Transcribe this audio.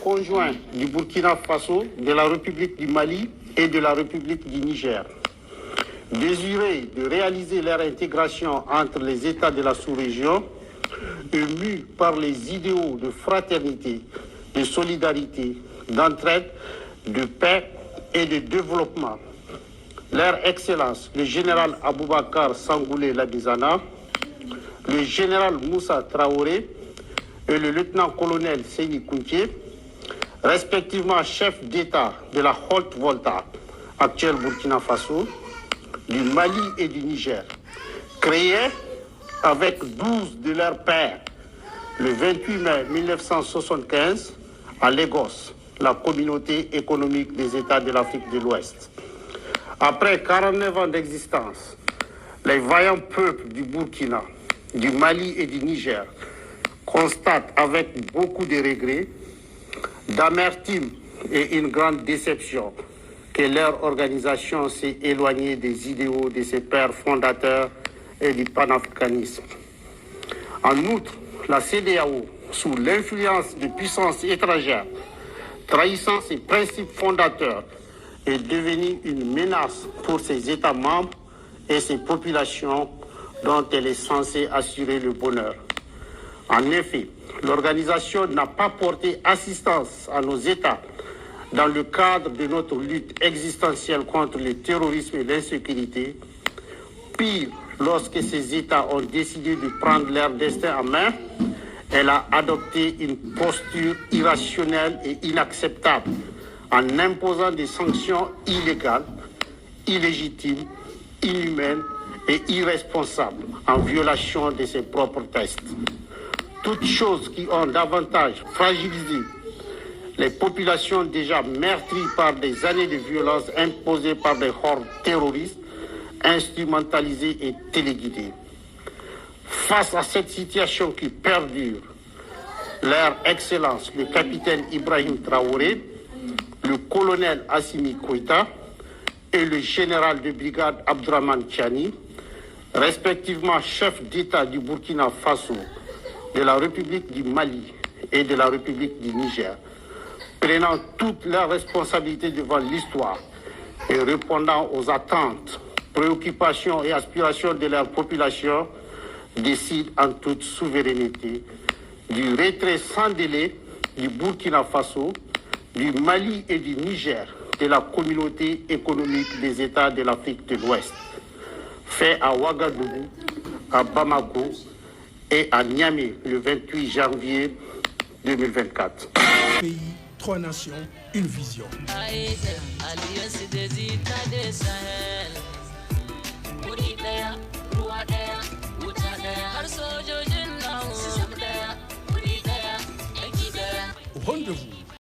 Conjoint du Burkina Faso, de la République du Mali et de la République du Niger. Désireux de réaliser leur intégration entre les États de la sous-région, mus par les idéaux de fraternité, de solidarité, d'entraide, de paix et de développement. Leur Excellence, le général Aboubakar Sangoulé Labizana, le général Moussa Traoré et le lieutenant-colonel Seyni Kountié, respectivement chef d'État de la Haute-Volta, actuelle Burkina Faso, du Mali et du Niger, créés avec 12 de leurs pairs le 28 mai 1975 à Lagos, la communauté économique des États de l'Afrique de l'Ouest. Après 49 ans d'existence, les vaillants peuples du Burkina, du Mali et du Niger constatent avec beaucoup de regrets, d'amertume et une grande déception que leur organisation s'est éloignée des idéaux de ses pères fondateurs et du panafricanisme. En outre, la CEDEAO, sous l'influence de puissances étrangères, trahissant ses principes fondateurs, est devenue une menace pour ses États membres et ses populations dont elle est censée assurer le bonheur. En effet, l'organisation n'a pas porté assistance à nos États dans le cadre de notre lutte existentielle contre le terrorisme et l'insécurité. Pire, lorsque ces États ont décidé de prendre leur destin en main, elle a adopté une posture irrationnelle et inacceptable en imposant des sanctions illégales, illégitimes, inhumaines et irresponsables en violation de ses propres textes. Toutes choses qui ont davantage fragilisé les populations déjà meurtries par des années de violence imposées par des hordes terroristes, instrumentalisées et téléguidées. Face à cette situation qui perdure, leur Excellence, le capitaine Ibrahim Traoré, le colonel Assimi Koïta et le général de brigade Abdourahmane Tiani, respectivement chef d'État du Burkina Faso, de la République du Mali et de la République du Niger, prenant toutes leurs responsabilités devant l'histoire et répondant aux attentes, préoccupations et aspirations de leur population, décident en toute souveraineté du retrait sans délai du Burkina Faso, du Mali et du Niger de la communauté économique des États de l'Afrique de l'Ouest, fait à Ouagadougou, à Bamako et à Niamey le 28 janvier 2024. Pays, trois nations, une vision. Au rendez-vous